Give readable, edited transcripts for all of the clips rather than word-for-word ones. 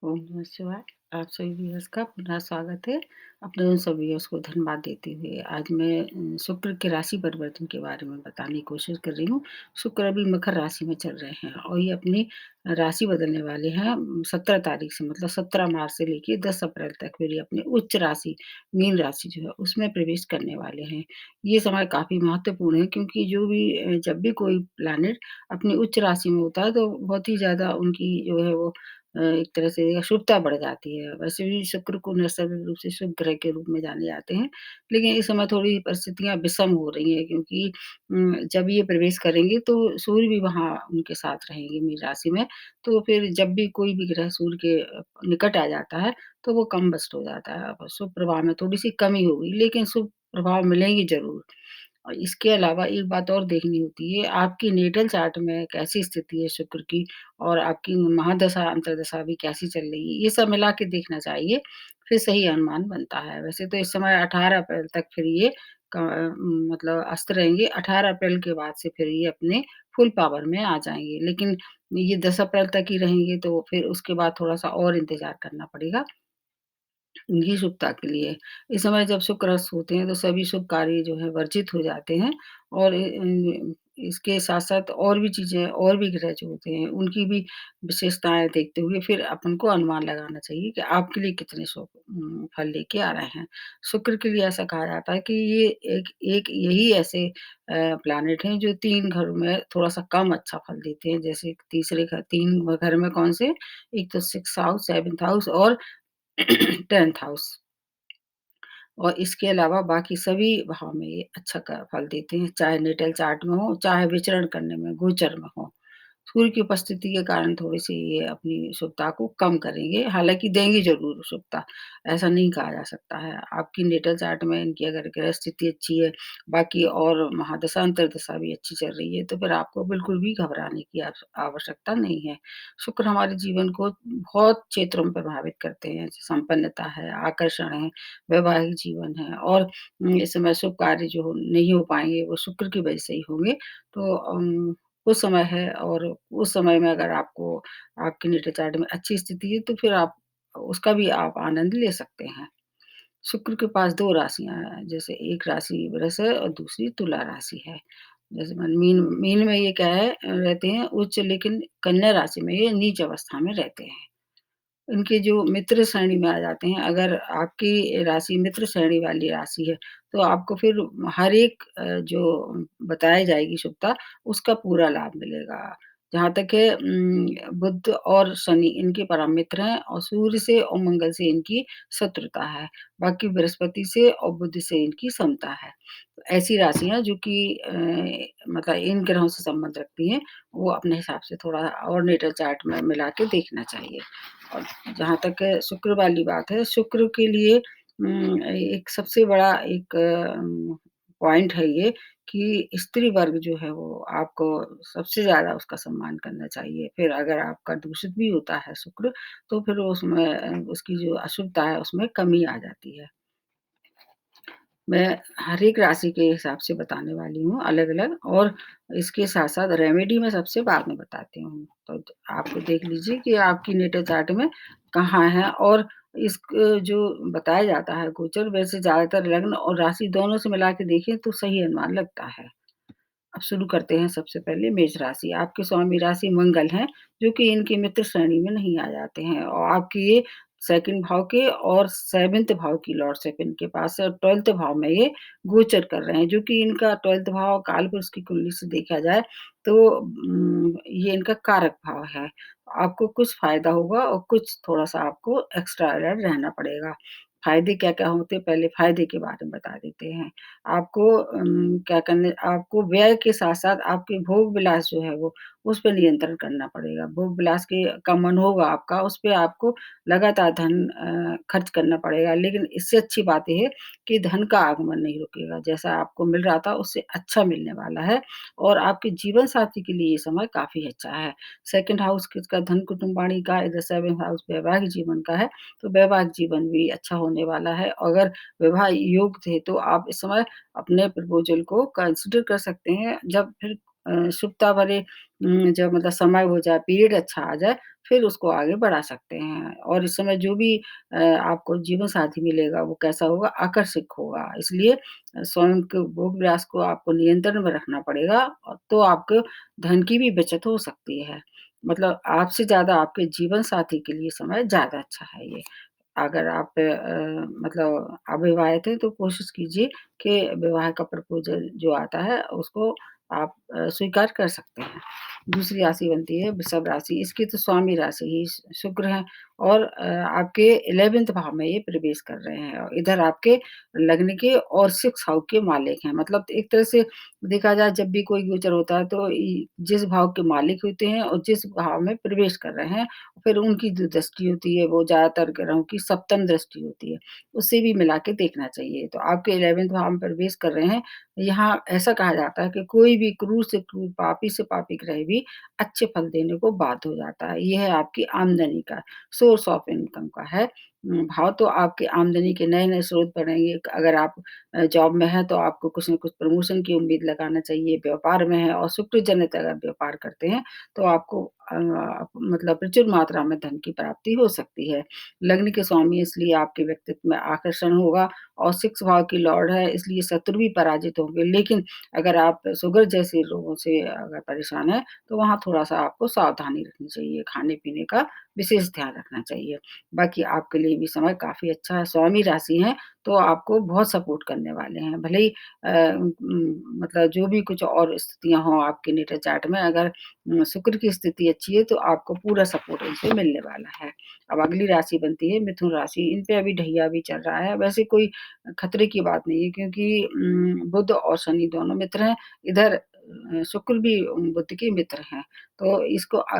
ओम नमः शिवाय। आप सभी व्यूअर्स का पुनः स्वागत है। अपने उन सभी व्यूअर्स को धन्यवाद देते हुए आज मैं शुक्र के राशि परिवर्तन के बारे में बताने की कोशिश कर रही हूँ। शुक्र अभी मकर राशि में चल रहे हैं और ये अपनी राशि बदलने वाले हैं 17 तारीख से, मतलब 17 मार्च से लेके 10 अप्रैल तक फिर ये अपनी उच्च राशि, मीन राशि जो है उसमें प्रवेश करने वाले हैं। ये समय काफ़ी महत्वपूर्ण है क्योंकि जब भी कोई प्लैनेट अपनी उच्च राशि में होता है तो बहुत ही ज़्यादा उनकी जो है वो एक तरह से शुभता बढ़ जाती है। वैसे भी शुक्र को नैसर्गिक रूप से शुभ ग्रह के रूप में जाने जाते हैं, लेकिन इस समय थोड़ी परिस्थितियाँ विषम हो रही हैं क्योंकि जब ये प्रवेश करेंगे तो सूर्य भी वहाँ उनके साथ रहेंगे मीन राशि में, तो फिर जब भी कोई भी ग्रह सूर्य के निकट आ जाता है, तो वो कम-बस्ट हो जाता है। अब शुभ प्रभाव में थोड़ी-सी कमी होगी, लेकिन शुभ प्रभाव मिलेंगे ज़रूर। और इसके अलावा एक बात और देखनी होती है, आपकी नेटल चार्ट में कैसी स्थिति है शुक्र की और आपकी महादशा, अंतर्दशा भी कैसी चल रही है, ये सब मिला के देखना चाहिए, फिर सही अनुमान बनता है। वैसे तो इस समय 18 अप्रैल तक फिर ये मतलब अस्त रहेंगे, 18 अप्रैल के बाद से फिर ये अपने फुल पावर में आ जाएँगे, लेकिन ये 10 अप्रैल तक ही रहेंगे, तो फिर उसके बाद थोड़ा-सा और इंतज़ार करना पड़ेगा। उनकी शुभता के लिए। इस समय जब शुक्र अस्त होते हैं तो सभी शुभ कार्य जो है वर्जित हो जाते हैं और इसके साथ-साथ और भी चीज़ें और भी ग्रह जो होते हैं उनकी भी विशेषताएँ देखते हुए फिर अपन को अनुमान लगाना चाहिए कि आपके लिए कितने शुभ फल लेके आ रहे हैं। शुक्र के लिए ऐसा कहा जाता है कि ये एक एक यही ऐसे प्लैनेट हैं जो 3 घरों में थोड़ा-सा कम अच्छा फल देते हैं। जैसे तीसरे घर 3 घर में कौन से? एक तो 6th हाउस, 7th हाउस और 10th हाउस। और इसके अलावा बाकी सभी भाव में ये अच्छा क फल देते हैं, चाहे नेटल चार्ट में हो, चाहे विचरण करने में, गोचर में हो। सूर्य की उपस्थिति के कारण थोड़ी-सी ये अपनी शुभता को कम करेंगे, हालाँकि देंगे ज़रूर शुभता, ऐसा नहीं कहा जा सकता है। आपकी नेटल चार्ट में इनकी अगर ग्रह स्थिति अच्छी है, बाकी और महादशा, अंतर्दशा भी अच्छी चल रही है, तो फिर आपको बिल्कुल भी घबराने की आवश्यकता नहीं है। शुक्र हमारे जीवन को बहुत क्षेत्रों में प्रभावित करते हैं, जैसे संपन्नता है, आकर्षण है, वैवाहिक जीवन है और इस समय शुभ कार्य जो नहीं हो पाएँगे, वो शुक्र की वजह से ही होंगे। तो कुछ समय है और उस समय में अगर आपको आपके नेटल चार्ट में अच्छी स्थिति है, तो फिर आप उसका भी आप आनंद ले सकते हैं। शुक्र के पास 2 राशियाँ हैं, जैसे एक राशि वृष है और दूसरी तुला राशि है। जैसे मन मीन मीन में ये क्या है रहते हैं उच्च, लेकिन कन्या राशि में ये नीच अवस्था में रहते हैं। उनके जो मित्र श्रेणी में आ जाते हैं, अगर आपकी राशि मित्र श्रेणी वाली राशि है, तो आपको फिर हर एक जो बताई जाएगी शुभता, उसका पूरा लाभ मिलेगा। जहाँ तक है बुध और शनि इनके परम मित्र हैं और सूर्य से और मंगल से इनकी शत्रुता है। बाकी बृहस्पति से और बुध से इनकी समता है। तो ऐसी राशियाँ जो कि मतलब इन ग्रहों से संबंध रखती हैं, वो अपने हिसाब से थोड़ा और नेटल चार्ट में मिला के देखना चाहिए। और जहाँ तक शुक्र वाली बात है, शुक्र के लिए एक सबसे बड़ा एक पॉइंट है ये कि स्त्री वर्ग जो है वो आपको सबसे ज़्यादा उसका सम्मान करना चाहिए। फिर अगर आपका दूषित भी होता है शुक्र, तो फिर उसमें उसकी जो अशुभता है उसमें कमी आ जाती है। मैं हर एक राशि के हिसाब से बताने वाली हूँ अलग-अलग और इसके साथ-साथ रेमेडी मैं सबसे बाद में बताती हूँ। तो आप देख लीजिए कि आपकी नेटल चार्ट में कहाँ है और जो बताया जाता है गोचर, वैसे ज़्यादातर लग्न और राशि दोनों से मिला के देखें तो सही अनुमान लगता है। अब शुरू करते हैं सबसे पहले मेष राशि। आपके स्वामी राशि मंगल हैं, जो कि इनकी मित्र श्रेणी में नहीं आ जाते हैं और आपके ये 2nd भाव के और 7th भाव की लॉर्डशिप इनके पास है और 12th भाव में ये गोचर कर रहे हैं, जो कि इनका 12th भाव कालपुरुष की कुंडली से देखा जाए तो ये इनका कारक भाव है। आपको कुछ फ़ायदा होगा और कुछ थोड़ा-सा आपको एक्स्ट्रा अलर्ट रहना पड़ेगा। फ़ायदे क्या-क्या होते हैं, पहले फ़ायदे के बारे में बता देते हैं। आपको आपको व्यय के साथ-साथ आपके भोग-विलास जो है वो, उस पे नियंत्रण करना पड़ेगा। भोग-विलास के का मन होगा आपका, उस पे आपको लगातार धन खर्च करना पड़ेगा। लेकिन इससे अच्छी बात ये है कि धन का आगमन नहीं रुकेगा। जैसा आपको मिल रहा था उससे अच्छा मिलने वाला है और आपके जीवन साथी के लिए ये समय काफ़ी अच्छा है। 2nd हाउस किसका धन कुटुंब वाणी का, इधर 7th हाउस वैवाहिक जीवन का है, तो वैवाहिक जीवन भी अच्छा होने वाला है। अगर विवाह योग थे तो आप इस समय अपने प्रपोज़ल को कंसिडर कर सकते हैं। जब फिर शुभता भरे जब मतलब समय हो जाए, पीरियड अच्छा आ जाए, फिर उसको आगे बढ़ा सकते हैं। और इस समय जो भी आपको जीवन साथी मिलेगा वो कैसा होगा? आकर्षक होगा। इसलिए स्वयं के भोग विलास को आपको नियंत्रण में रखना पड़ेगा तो आपको धन की भी बचत हो सकती है। मतलब आपसे ज़्यादा आपके जीवन साथी के लिए समय ज़्यादा अच्छा है ये। अगर आप मतलब अविवाहित हैं तो कोशिश कीजिए कि विवाह का प्रपोज़ल जो आता है उसको आप स्वीकार कर सकते हैं। दूसरी राशि बनती है वृषभ राशि, इसकी तो स्वामी राशि ही शुक्र है और आपके 11th भाव में ये प्रवेश कर रहे हैं और इधर आपके लग्न के और 6th हाउस के मालिक हैं। मतलब एक तरह से देखा जाए जब भी कोई गोचर होता है तो जिस भाव के मालिक होते हैं और जिस भाव में प्रवेश कर रहे हैं फिर उनकी जो दृष्टि होती है वो ज़्यादातर ग्रहों की सप्तम दृष्टि होती है, उससे भी मिला के देखना चाहिए। तो आपके 11th भाव में प्रवेश कर रहे हैं, यहाँ ऐसा कहा जाता है कि कोई भी क्रूर से क्रूर, पापी से पापी ग्रह भी अच्छे फल देने को बाध्य हो जाता है। ये है आपकी आमदनी का, सोर्स ऑफ इनकम का है। भाव तो आपकी आमदनी के नए-नए स्रोत बढ़ेंगे। अगर आप जॉब में हैं तो आपको कुछ न कुछ प्रमोशन की उम्मीद लगाना चाहिए, व्यापार में है और शुक्र जनित अगर व्यापार करते हैं तो आपको मतलब प्रचुर मात्रा में धन की प्राप्ति हो सकती है। लग्न के स्वामी इसलिए आपके व्यक्तित्व में आकर्षण होगा और 6 भाव की लॉर्ड है इसलिए शत्रु भी पराजित होंगे। लेकिन अगर आप शुगर जैसे रोगों से अगर परेशान हैं, तो वहाँ थोड़ा-सा आपको सावधानी रखनी चाहिए, खाने-पीने का विशेष ध्यान रखना चाहिए। बाकी आपके लिए भी समय काफ़ी अच्छा है, स्वामी राशि हैं, तो आपको बहुत सपोर्ट करने वाले हैं। भले ही मतलब जो भी कुछ और स्थितियाँ हों आपके नेटल चार्ट में अगर शुक्र की स्थिति अच्छी है, तो आपको पूरा सपोर्ट इनसे मिलने वाला है। अब अगली राशि बनती है मिथुन राशि, इन पे अभी ढैया भी चल रहा है। वैसे कोई खतरे की बात नहीं है क्योंकि बुध और शनि दोनों मित्र हैं। इधर शुक्र भी बुध के मित्र हैं, तो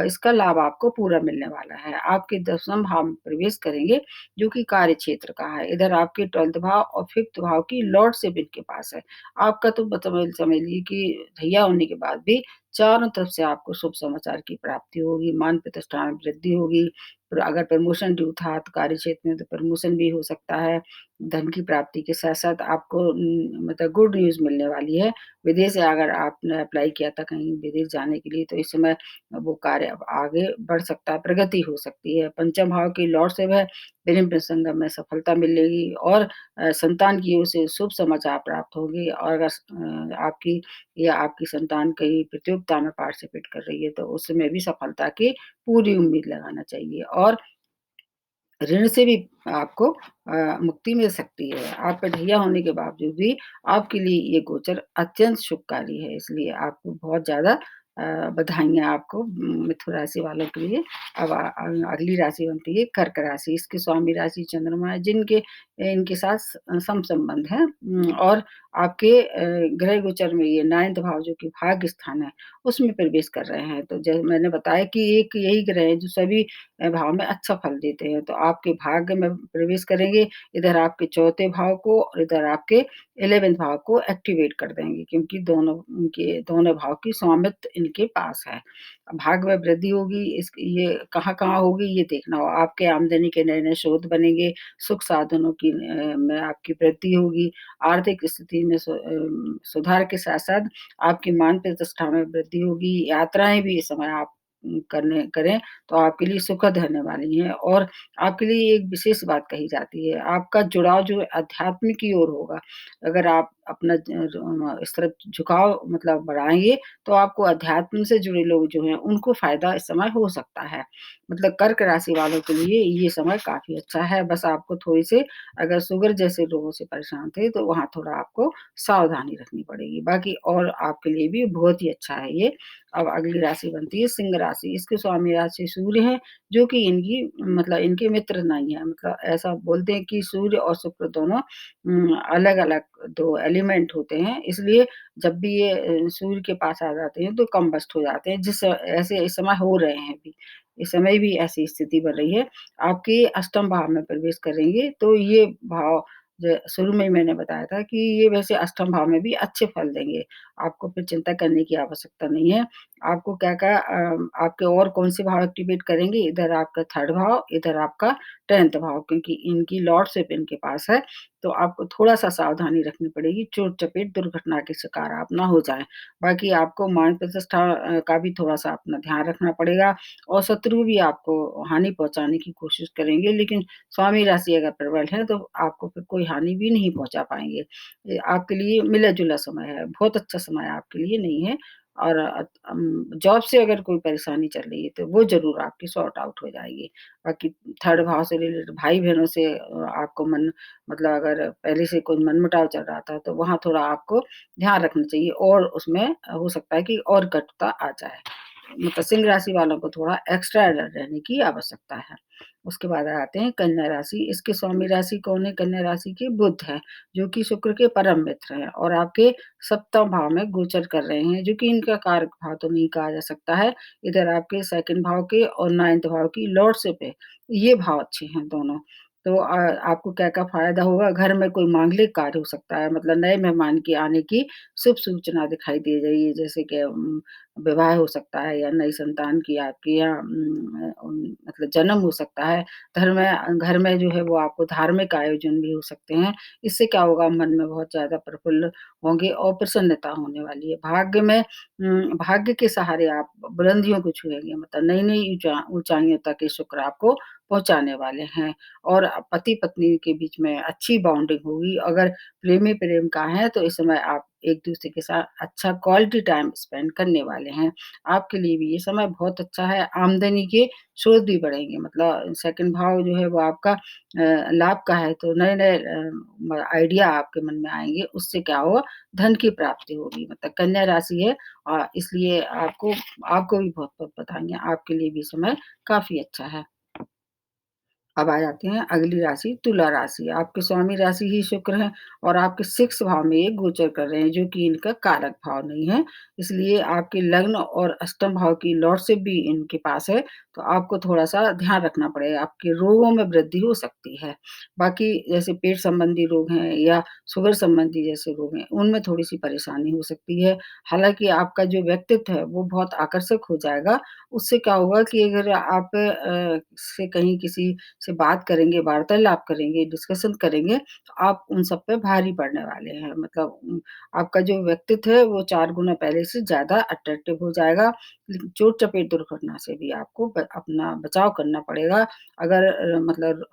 इसका लाभ आपको पूरा मिलने वाला है। आपके 10वें भाव में प्रवेश करेंगे, जो कि कार्य क्षेत्र का है। इधर आपके 12th भाव और 5th भाव की लॉर्डशिप इनके पास है। आपका तो मतलब समझ लीजिए कि ढैया होने के बाद भी चारों तरफ से आपको शुभ समाचार की प्राप्ति होगी, मान प्रतिष्ठा में वृद्धि होगी। और अगर प्रमोशन ड्यू था तो कार्य क्षेत्र में तो प्रमोशन भी हो सकता है। धन की प्राप्ति के साथ-साथ आपको मतलब गुड न्यूज़ मिलने वाली है। विदेश से अगर आपने अप्लाई किया था कहीं विदेश जाने के लिए तो इस समय वो कार्य अब आगे बढ़ सकता है, प्रगति हो सकती है। पंचम भाव की लॉर्डशिप है, प्रेम प्रसंग में सफलता मिलेगी और संतान की ओर से शुभ समाचार प्राप्त होगी और अगर आपकी या आपकी संतान कहीं प्रतियोगिता में पार्टिसिपेट कर रही है, तो उसमें भी सफलता की पूरी उम्मीद लगाना चाहिए और ऋण से भी आपको मुक्ति मिल सकती है। आप पे ढैया होने के बावजूद भी आपके लिए ये गोचर अत्यंत शुभकारी है, इसलिए आपको बहुत ज़्यादा बधाइयाँ आपको मिथुन राशि वालों के लिए। अब अगली राशि बनती है कर्क राशि, इसकी स्वामी राशि चंद्रमा है, इनके साथ सम संबंध है और आपके ग्रह गोचर में ये 9th भाव जो कि भाग्य स्थान है, उसमें प्रवेश कर रहे हैं। तो जैसे मैंने बताया कि एक यही ग्रह है जो सभी भाव में अच्छा फल देते हैं, तो आपके भाग्य में प्रवेश करेंगे, इधर आपके चौथे भाव को और इधर आपके 11th भाव को एक्टिवेट कर देंगे क्योंकि दोनों भाव की स्वामित्व इनके पास है। भाग्य में वृद्धि होगी ये कहाँ-कहाँ होगी ये देखना होगा। आपके आमदनी के नए-नए स्रोत बनेंगे, सुख साधनों की में आपकी वृद्धि होगी, आर्थिक स्थिति में सुधार के साथ-साथ आपकी मान प्रतिष्ठा में वृद्धि होगी, यात्राएँ भी इस समय आप करें तो आपके लिए सुखद रहने वाली हैं और आपके लिए एक विशेष बात कही जाती है, आपका जुड़ाव जो है अध्यात्म की ओर होगा। अगर आप अपना इस तरफ झुकाव मतलब बढ़ाएँगे, तो आपको अध्यात्म से जुड़े लोग जो हैं, उनको फ़ायदा इस समय हो सकता है। मतलब कर्क राशि वालों के लिए ये समय काफ़ी अच्छा है, बस आपको थोड़ी-सी अगर शुगर जैसे रोगों से परेशान थे, तो वहाँ थोड़ा आपको सावधानी रखनी पड़ेगी। बाकी और आपके लिए भी बहुत ही अच्छा है ये। अब अगली राशि बनती है सिंह राशि, इसके स्वामी राशि सूर्य हैं, जो कि इनकी मतलब इनके मित्र नहीं है। मतलब ऐसा बोलते हैं कि सूर्य और शुक्र दोनों अलग-अलग 2 एलिमेंट होते हैं, इसलिए जब भी ये सूर्य के पास आ जाते हैं, तो कम्बस्ट हो जाते हैं, ऐसे इस समय हो रहे हैं अभी। इस समय भी ऐसी स्थिति बन रही है। आपके अष्टम भाव में प्रवेश करेंगे, तो ये भाव शुरू में ही मैंने बताया था कि ये वैसे अष्टम भाव में भी अच्छे फल देंगे। आपको फिर चिंता करने की आवश्यकता नहीं है। आपको क्या-क्या आपके और कौन-से भाव एक्टिवेट करेंगे, इधर आपका 3rd भाव, इधर आपका 10th भाव, क्योंकि इनकी लॉर्डशिप इनके पास है, तो आपको थोड़ा-सा सावधानी रखनी पड़ेगी, चोट-चपेट, दुर्घटना के शिकार आप ना हो जाएँ। बाकी आपको मान प्रतिष्ठा का भी थोड़ा-सा अपना ध्यान रखना पड़ेगा, और शत्रु भी आपको हानि पहुँचाने की कोशिश करेंगे, लेकिन स्वामी राशि अगर प्रबल है, तो आपको फिर कोई हानि भी नहीं पहुँचा पाएँगे। ये आपके लिए मिला-जुला समय है, बहुत अच्छा समय आपके लिए नहीं है, और जॉब से अगर कोई परेशानी चल रही है, तो वो ज़रूर आपकी सॉर्ट आउट हो जाएगी। बाकी 3rd भाव से रिलेटेड भाई-बहनों से आपको मतलब अगर पहले से कोई मनमुटाव चल रहा था, तो वहाँ थोड़ा आपको ध्यान रखना चाहिए, और उसमें हो सकता है कि और कटुता आ जाए। मतलब सिंह राशि वालों को थोड़ा एक्स्ट्रा अलर्ट रहने की आवश्यकता है। उसके बाद आते हैं कन्या राशि। इसके स्वामी राशि कौन है कन्या राशि के? बुध है, जो कि शुक्र के परम मित्र हैं, और आपके 7वें भाव में गोचर कर रहे हैं, जो कि इनका कारक भाव तो नहीं कहा जा सकता है। इधर आपके 2nd भाव के और 9th भाव की लॉर्डशिप है। ये भाव अच्छे हैं दोनों। तो आपको क्या-क्या फ़ायदा होगा? घर में कोई मांगलिक कार्य हो सकता है, मतलब नए मेहमान के आने की शुभ सूचना दिखाई दे रही है, जैसे कि विवाह हो सकता है, या नई संतान की आपके यहाँ मतलब जन्म हो सकता है। घर में जो है वो आपको धार्मिक आयोजन भी हो सकते हैं। इससे क्या होगा, मन में बहुत ज़्यादा प्रफुल्ल होंगे और प्रसन्नता होने वाली है। भाग्य के सहारे आप बुलंदियों को छुएँगे, मतलब नई-नई ऊँचाइयों तक ये शुक्र आपको पहुँचाने वाले हैं, और पति-पत्नी के बीच में अच्छी बॉन्डिंग होगी। अगर प्रेमी प्रेम का है, तो इस समय आप एक-दूसरे के साथ अच्छा क्वालिटी टाइम स्पेंड करने वाले हैं। आपके लिए भी ये समय बहुत अच्छा है, आमदनी के स्रोत भी बढ़ेंगे, मतलब 2nd भाव जो है वो आपका लाभ का है, तो नए-नए आइडिया आपके मन में आएँगे, उससे क्या होगा, धन की प्राप्ति होगी। मतलब कन्या राशि है, इसलिए आपको आपको भी बहुत-बहुत बधाइयाँ, आपके लिए भी समय काफ़ी अच्छा है। अब आ जाते हैं अगली राशि तुला राशि। आपके स्वामी राशि ही शुक्र हैं, और आपके 6 भाव में ये गोचर कर रहे हैं, जो कि इनका कारक भाव नहीं है। इसलिए आपके लग्न और अष्टम भाव की लॉर्डशिप भी इनके पास है, तो आपको थोड़ा-सा ध्यान रखना पड़ेगा। आपके रोगों में वृद्धि हो सकती है। बाकी जैसे पेट संबंधी रोग हैं, या शुगर संबंधी जैसे रोग हैं, उनमें थोड़ी-सी परेशानी हो सकती है। हालाँकि आपका जो व्यक्तित्व है वो बहुत आकर्षक हो जाएगा। उससे क्या होगा कि अगर आप से कहीं किसी से बात करेंगे, वार्तालाप करेंगे, डिस्कशन करेंगे, तो आप उन सब पे भारी पड़ने वाले हैं। मतलब आपका जो व्यक्तित्व है वो 4 गुना पहले से ज़्यादा अट्रैक्टिव हो जाएगा। लेकिन चोट-चपेट दुर्घटना से भी आपको अपना बचाव करना पड़ेगा। अगर मतलब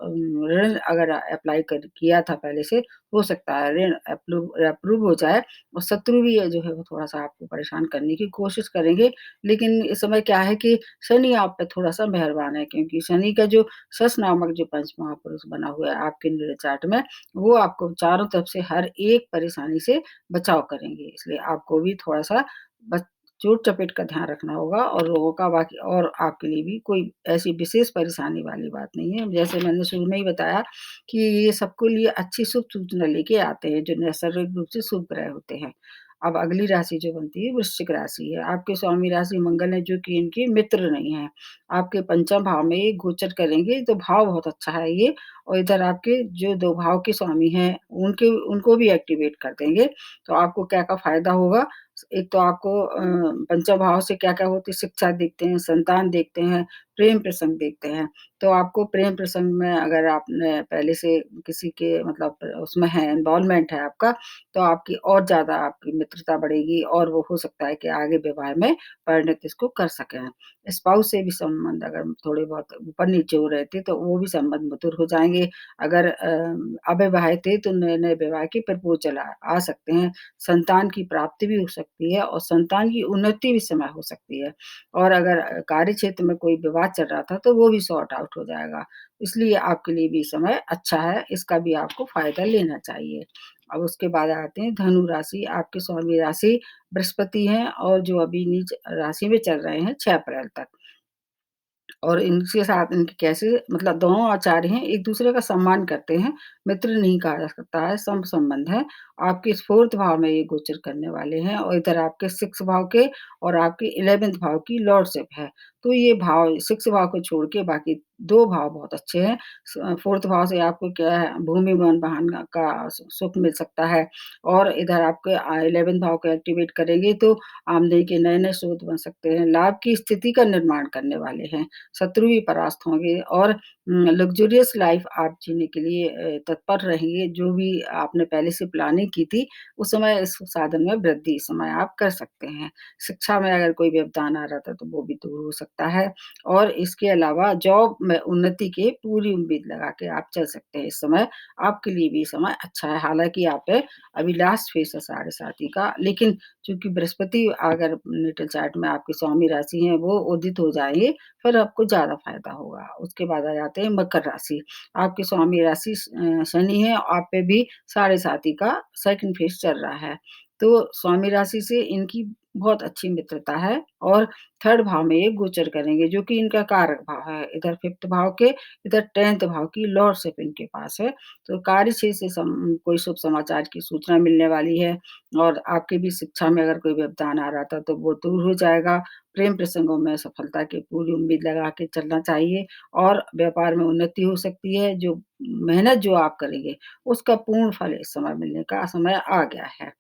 ऋण अगर अप्लाई कर किया था पहले से, हो सकता है ऋण अप्रूव हो जाए, और शत्रु भी जो है वो थोड़ा-सा आपको परेशान करने की कोशिश करेंगे। लेकिन इस समय क्या है कि शनि आप पे थोड़ा-सा मेहरबान है, क्योंकि शनि का जो सस नामक जो पंच महापुरुष बना हुआ है आपके नीड़े चार्ट में, वो आपको चारों तरफ से हर एक परेशानी से बचाव करेंगे। इसलिए आपको भी थोड़ा-सा बच चोट-चपेट का ध्यान रखना होगा, और लोगों का बाकी, और आपके लिए भी कोई ऐसी विशेष परेशानी वाली बात नहीं है। जैसे मैंने शुरू में ही बताया कि ये सबके लिए अच्छी शुभ सूचना लेके आते हैं, जो नैसर्गिक रूप से शुभ ग्रह होते हैं। अब अगली राशि जो बनती है वृश्चिक राशि है। आपके स्वामी राशि मंगल है, जो कि इनके मित्र नहीं हैं। आपके पंचम भाव में ये गोचर करेंगे, तो भाव बहुत अच्छा है ये, और इधर आपके जो 2 भाव के स्वामी हैं, उनको भी एक्टिवेट कर देंगे। तो आपको क्या-क्या फ़ायदा होगा? एक तो आपको पंचम भाव से क्या-क्या होती है, शिक्षा देखते हैं, संतान देखते हैं, प्रेम प्रसंग देखते हैं। तो आपको प्रेम प्रसंग में अगर आपने पहले से किसी के मतलब उसमें है, इन्वॉल्वमेंट है आपका, तो आपकी और ज़्यादा आपकी मित्रता बढ़ेगी, और वो हो सकता है कि आगे विवाह में परिणत इसको कर सकें। स्पाउस से भी संबंध अगर थोड़े बहुत ऊपर-नीचे हो रहे थे, तो वो भी संबंध मधुर हो जाएँगे। अगर अविवाहित थे, तो नए-नए विवाह के प्रपोज़ल आ सकते हैं। संतान की प्राप्ति भी हो सकती है, और संतान की उन्नति भी इस समय हो सकती है। और अगर कार्य क्षेत्र में कोई विवाद चल रहा था, तो वो भी सॉर्ट आउट हो जाएगा। इसलिए आपके लिए भी समय अच्छा है, इसका भी आपको फ़ायदा लेना चाहिए। अब उसके बाद आते हैं धनु राशि। आपके स्वामी राशि बृहस्पति हैं, और जो अभी नीच राशि में चल रहे हैं 6 अप्रैल तक। और इनके साथ इनके कैसे, मतलब दोनों आचार्य हैं, एक-दूसरे का सम्मान करते हैं, मित्र नहीं कहा जा सकता है, सम-संबंध है। आपके इस 4th भाव में ये गोचर करने वाले हैं, और इधर आपके 6th भाव के और आपके 11th भाव की लॉर्डशिप है। तो ये भाव 6 भाव को छोड़ के बाकी 2 भाव बहुत अच्छे हैं। 4th भाव से आपको क्या है भूमि, भवन, वाहन का सुख मिल सकता है और इधर आपके 11th भाव को एक्टिवेट करेंगे तो आमदनी के नए-नए स्रोत बन सकते हैं। लाभ की स्थिति का निर्माण करने वाले हैं, शत्रु भी परास्त होंगे और लग्ज़रियस लाइफ़ आप जीने के लिए तत्पर रहेंगे। जो भी आपने पहले से प्लानिंग की थी, उस समय इस साधन में वृद्धि इस समय आप कर सकते हैं। शिक्षा में अगर कोई व्यवधान आ रहा था, तो वो भी दूर हो सकता है और इसके अलावा जॉब में उन्नति की पूरी उम्मीद लगा के आप चल सकते हैं इस समय। आपके लिए भी समय अच्छा है। हालाँकि आप पे अभी लास्ट फेज़ है साढ़े साती का, लेकिन चूँकि बृहस्पति अगर नेटल चार्ट में आपकी स्वामी राशि है, वो उदित हो जाएँगे, फिर आपको ज़्यादा फ़ायदा होगा। उसके बाद आ जाते हैं मकर राशि। आपकी स्वामी राशि शनि है, आप पे भी साढ़े साती का सेकंड फेज़ चल रहा है। तो स्वामी राशि से इनकी बहुत अच्छी मित्रता है और 3rd भाव में ये गोचर करेंगे, जो कि इनका कारक भाव है। इधर 5th भाव के, इधर 10th भाव की लॉर्डशिप इनके पास है। तो कार्य क्षेत्र से कोई शुभ समाचार की सूचना मिलने वाली है और आपकी भी शिक्षा में अगर कोई व्यवधान आ रहा था, तो वो दूर हो जाएगा। प्रेम प्रसंगों में सफलता की पूरी उम्मीद लगा के चलना चाहिए और व्यापार में उन्नति हो सकती है। जो मेहनत जो आप करेंगे, उसका पूर्ण फल इस समय मिलने का समय आ गया है।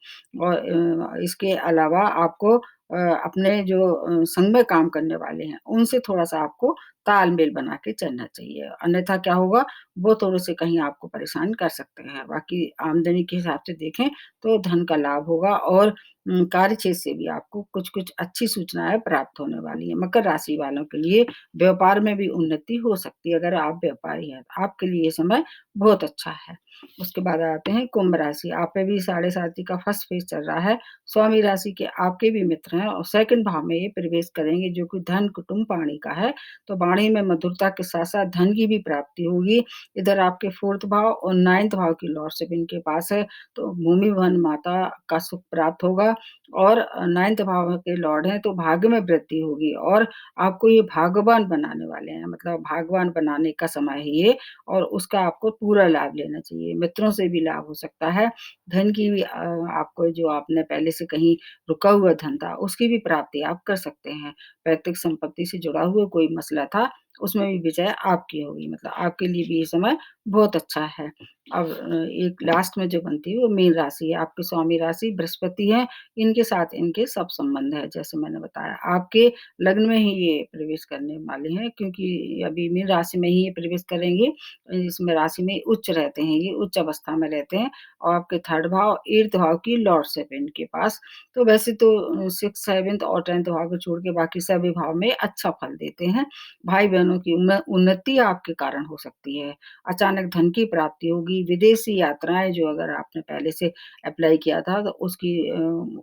और इसके अलावा आपको अपने जो संग में काम करने वाले हैं, उनसे थोड़ा-सा आपको तालमेल बना के चलना चाहिए। अन्यथा क्या होगा, वो थोड़े-से कहीं आपको परेशान कर सकते हैं। बाकी आमदनी के हिसाब से देखें, तो धन का लाभ होगा और कार्य क्षेत्र से भी आपको कुछ-कुछ अच्छी सूचनाएँ प्राप्त होने वाली हैं। मकर राशि वालों के लिए व्यापार में भी उन्नति हो सकती है, अगर आप व्यापारी हैं, तो आपके लिए ये समय बहुत अच्छा है। उसके बाद आते हैं कुंभ राशि, आप पे भी साढ़े साती का फर्स्ट फेज़ चल रहा है। स्वामी राशि के आपके भी मित्र हैं और सेकंड भाव में ये प्रवेश करेंगे, जो कि धन, कुटुंब, वाणी का है। तो वाणी में मधुरता के साथ-साथ धन की भी प्राप्ति होगी। इधर आपके 4th भाव और 9th भाव की लॉर्डशिप इनके पास है, तो भूमि, वन, माता का सुख प्राप्त होगा और 9th भाव के लॉर्ड हैं, तो भाग्य में वृद्धि होगी और आपको ये भाग्यवान बनाने वाले हैं, मतलब भाग्यवान बनाने का समय है ये और उसका आपको पूरा लाभ लेना चाहिए। मित्रों से भी लाभ हो सकता है, धन की भी आपको जो आपने पहले से कहीं रुका हुआ धन था, उसकी भी प्राप्ति आप कर सकते हैं। पैतृक संपत्ति से जुड़ा हुआ कोई मसला था, उसमें भी विजय आपकी होगी, मतलब आपके लिए भी ये समय बहुत अच्छा है। अब एक लास्ट में जो बनती है वो मीन राशि है, आपकी स्वामी राशि बृहस्पति है, इनके साथ इनके सब संबंध है, जैसे मैंने बताया। आपके लग्न में ही ये प्रवेश करने वाले हैं, क्योंकि अभी मीन राशि में ही ये प्रवेश करेंगे। इसमें राशि में उच्च रहते हैं, ये उच्च अवस्था में रहते हैं और आपके 3rd भाव, 8th भाव की लॉर्डशिप है इनके पास। तो वैसे तो 6th, 7th और 10th भाव को छोड़ के बाकी सभी भाव में अच्छा फल देते हैं। भाई-बहनों की उन्नति आपके कारण हो सकती है। अचानक धन की प्राप्ति होगी, विदेशी यात्राएँ जो अगर आपने पहले से अप्लाई किया था, तो उसकी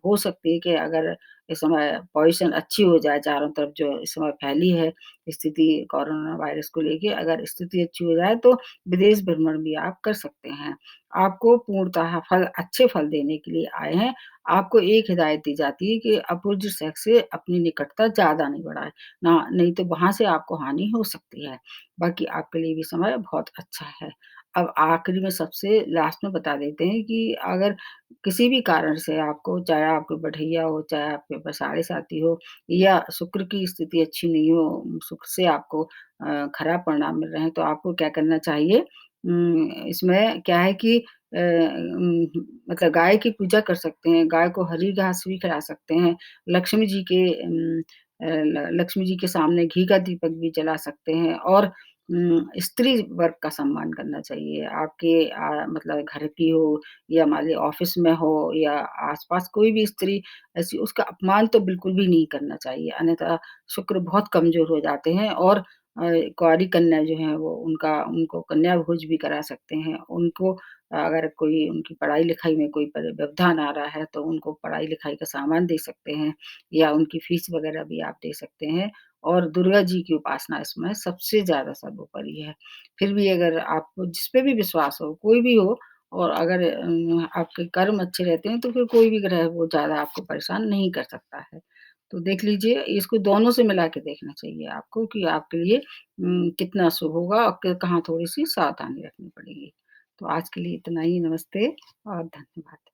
हो सकती है कि अगर इस समय पोज़ीशन अच्छी हो जाए चारों तरफ जो इस समय फैली है स्थिति कोरोना वायरस को लेके, अगर स्थिति अच्छी हो जाए तो विदेश भ्रमण भी आप कर सकते हैं। आपको पूर्णतः फल अच्छे फल देने के लिए आए हैं। आपको एक हिदायत दी जाती है कि अपोज़िट सेक्स से अपनी निकटता ज़्यादा नहीं बढ़ाएँ, ना नहीं तो वहाँ से आपको हानि हो सकती है। बाकी आपके लिए भी समय बहुत अच्छा है। अब आखिरी में सबसे लास्ट में बता देते हैं कि अगर किसी भी कारण से आपको, चाहे आपको बढ़ैया हो, चाहे आपके पास साढ़े साती हो या शुक्र की स्थिति अच्छी नहीं हो, शुक्र से आपको खराब परिणाम मिल रहे हैं, तो आपको क्या करना चाहिए? इसमें क्या है कि मतलब गाय की पूजा कर सकते हैं, गाय को हरी घास भी खिला सकते हैं, लक्ष्मी जी के लक्ष्मी जी के सामने घी का दीपक भी जला सकते हैं और स्त्री वर्ग का सम्मान करना चाहिए। आपके मतलब घर की हो या मान लीजिए ऑफ़िस में हो या आस-पास कोई भी स्त्री ऐसी, उसका अपमान तो बिल्कुल भी नहीं करना चाहिए, अन्यथा शुक्र बहुत कमज़ोर हो जाते हैं और कुँवारी कन्या जो हैं वो उनको कन्या भोज भी करा सकते हैं। उनको अगर कोई उनकी पढ़ाई-लिखाई में कोई व्यवधान आ रहा है, तो उनको पढ़ाई-लिखाई का सामान दे सकते हैं या उनकी फ़ीस वग़ैरह भी आप दे सकते हैं और दुर्गा जी की उपासना इसमें सबसे ज़्यादा सर्वोपरि है। फिर भी अगर आपको जिस पे भी विश्वास हो, कोई भी हो और अगर आपके कर्म अच्छे रहते हैं, तो फिर कोई भी ग्रह वो ज़्यादा आपको परेशान नहीं कर सकता है। तो देख लीजिए, इसको दोनों से मिला के देखना चाहिए आपको कि आपके लिए कितना शुभ होगा और कहाँ थोड़ी-सी सावधानी रखनी पड़ेगी। तो आज के लिए इतना ही, नमस्ते और धन्यवाद।